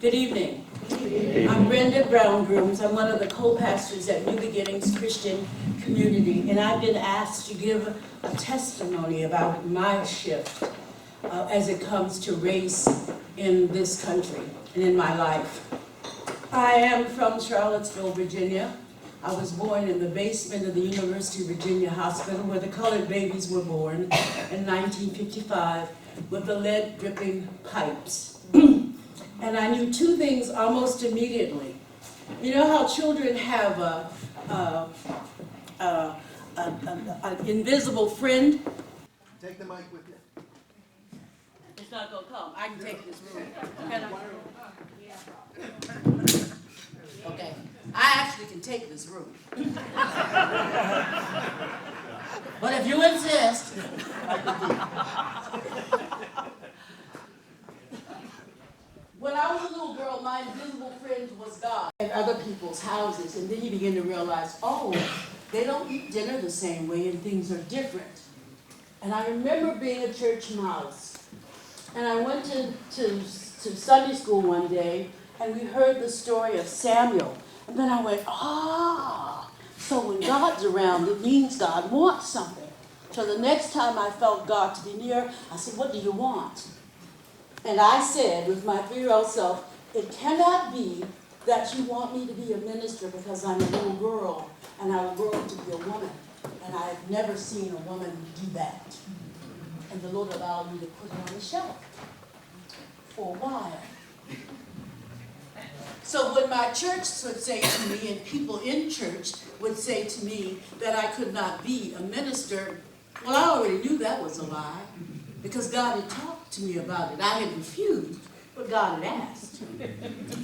Good evening. I'm Brenda Brown-Grooms. I'm one of the co-pastors at New Beginnings Christian Community, and I've been asked to give a testimony about my shift as it comes to race in this country and in my life. I am from Charlottesville, Virginia. I was born in the basement of the University of Virginia Hospital where the colored babies were born in 1955 with the lead dripping pipes. And I knew two things almost immediately. You know how children have an invisible friend? Take the mic with you. It's not going to come. I can take this room. Can I? Okay. I actually can take this room. But if you insist. When I was a little girl, my invisible friend was God at other people's houses. And then you begin to realize, oh, they don't eat dinner the same way and things are different. And I remember being a church mouse. And I went to Sunday school one day, and we heard the story of Samuel. And then I went, so when God's around, it means God wants something. So the next time I felt God to be near, I said, what do you want? And I said with my 3-year-old self, it cannot be that you want me to be a minister because I'm a little girl and I will grow up to be a woman. And I've never seen a woman do that. And the Lord allowed me to put it on the shelf for a while. So when my church would say to me, and people in church would say to me that I could not be a minister, well, I already knew that was a lie because God had talked to me about it. I had refused, but God had asked.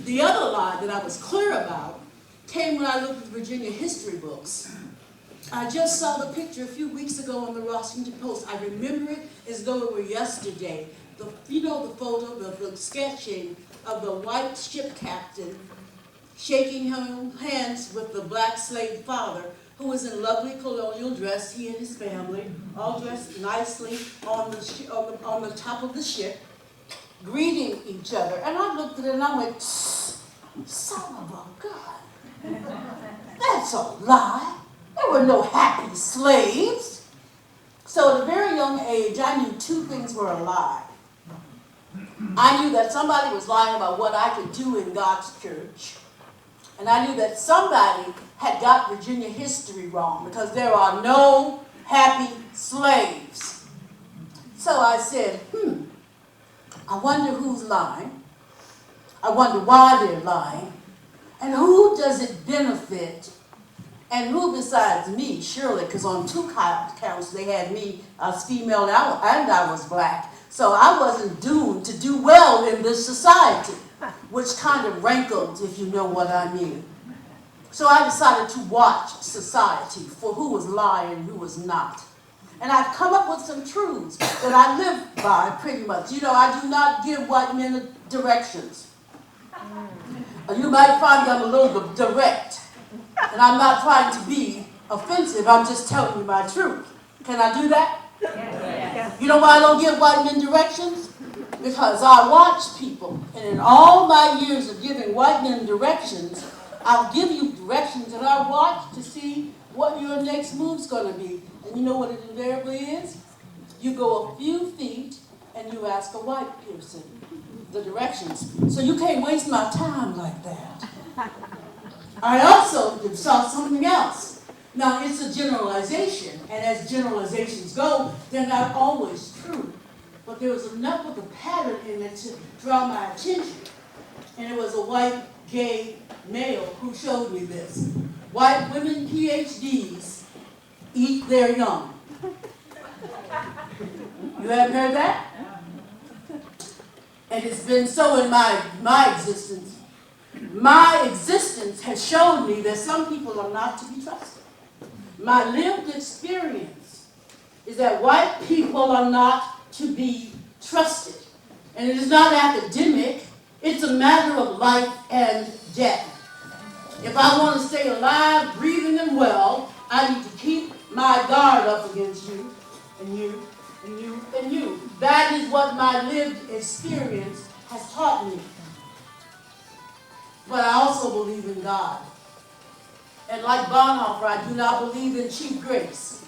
The other lie that I was clear about came when I looked at Virginia history books. I just saw the picture a few weeks ago on the Washington Post. I remember it as though it were yesterday. The photo, the sketching of the white ship captain shaking hands with the black slave father who was in lovely colonial dress, he and his family, all dressed nicely on the top of the ship, greeting each other. And I looked at it and I went, son of a gun, that's a lie. There were no happy slaves. So at a very young age, I knew two things were a lie. I knew that somebody was lying about what I could do in God's church. And I knew that somebody had got Virginia history wrong because there are no happy slaves. So I said, I wonder who's lying. I wonder why they're lying. And who does it benefit? And who besides me, surely, because on 2 counts they had me as female and I was black. So I wasn't doomed to do well in this society, which kind of rankled, if you know what I mean. So I decided to watch society for who was lying and who was not. And I've come up with some truths that I live by pretty much. You know, I do not give white men directions. You might find I'm a little bit direct. And I'm not trying to be offensive. I'm just telling you my truth. Can I do that? Yes. You know why I don't give white men directions? Because I watch people. And in all my years of giving white men directions, I'll give you directions and I watch to see what your next move's going to be. And you know what it invariably is? You go a few feet and you ask a white person the directions. So you can't waste my time like that. I also saw something else. Now, it's a generalization, and as generalizations go, they're not always true. But there was enough of a pattern in it to draw my attention. And it was a white, gay male who showed me this. White women PhDs eat their young. You haven't heard that? And it's been so in my existence. My existence has shown me that some people are not to be trusted. My lived experience is that white people are not to be trusted. And it is not academic, it's a matter of life and death. If I want to stay alive, breathing, and well, I need to keep my guard up against you, and you, and you, and you. That is what my lived experience has taught me. but I also believe in God. And like Bonhoeffer, I do not believe in cheap grace.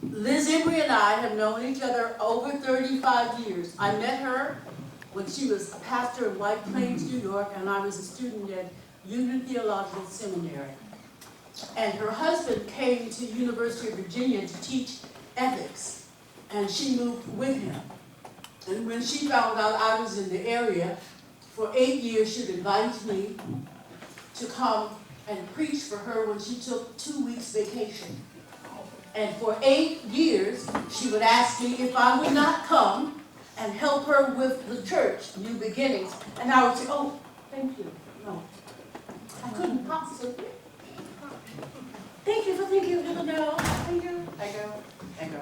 Liz Embry and I have known each other over 35 years. I met her when she was a pastor in White Plains, New York, and I was a student at Union Theological Seminary. And her husband came to University of Virginia to teach ethics, and she moved with him. And when she found out I was in the area, for 8 years she'd invite me to come and preach for her when she took 2 weeks vacation. And for 8 years, she would ask me if I would not come and help her with the church, New Beginnings. And I would say, oh, thank you. No, I couldn't possibly. Thank you for thinking of it. No, thank you. I go.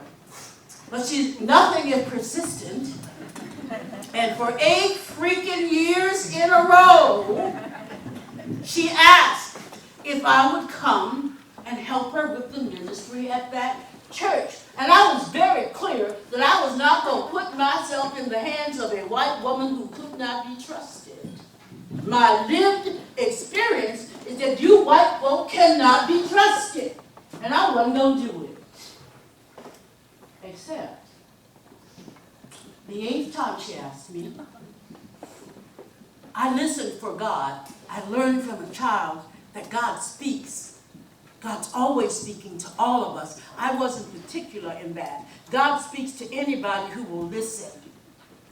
But nothing is persistent. And for 8 freaking years in a row, she asked if I would come and help her with the ministry at that church. And I was very clear that I was not going to put myself in the hands of a white woman who could not be trusted. My lived experience is that you white folk cannot be trusted. And I wasn't going to do it. Except, the 8th time she asked me, I listened for God. I learned from a child that God speaks. God's always speaking to all of us. I wasn't particular in that. God speaks to anybody who will listen.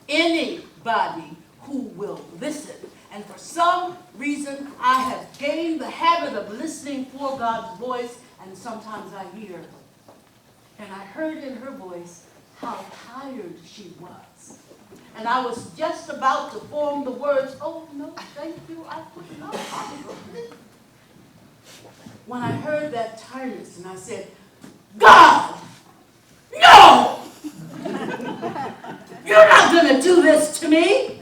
Anybody who will listen. And for some reason, I have gained the habit of listening for God's voice, and sometimes I hear. And I heard in her voice how tired she was. And I was just about to form the words, oh, no, thank you, I could not possibly. When I heard that tiredness, and I said, God, no! You're not going to do this to me!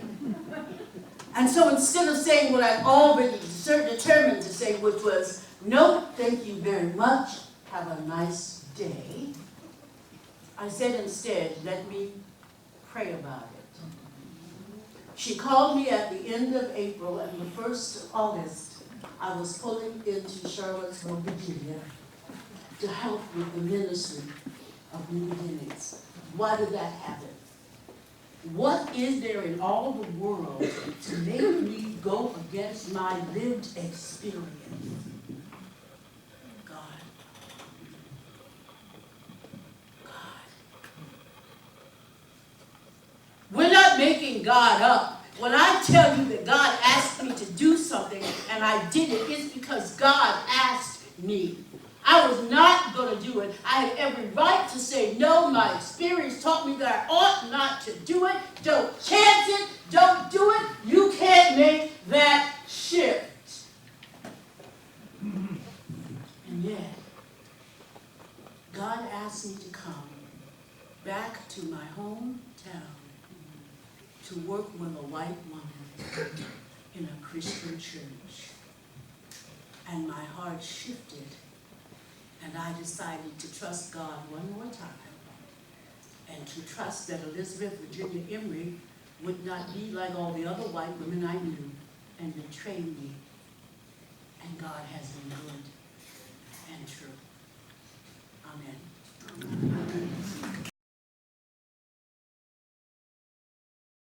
And so instead of saying what I'd already determined to say, which was, no, thank you very much, have a nice day, I said instead, let me pray about it. She called me at the end of April, and the 1st of August, I was pulling into Charlottesville, Virginia, to help with the ministry of New Beginnings. Why did that happen? What is there in all the world to make me go against my lived experience? God. We're not making God up. When I tell you that God asked me to do something and I did it, it's because God asked me. I was not going to do it. I had every right to say no. My experience taught me that I ought not to do it. Don't chance it. Don't do it. You can't make that shift. And yet, God asked me to come back to my hometown to work with a white woman in a Christian church. And my heart shifted, and I decided to trust God one more time, and to trust that Elizabeth Virginia Emery would not be like all the other white women I knew and betray me. And God has been good and true. Amen. Amen.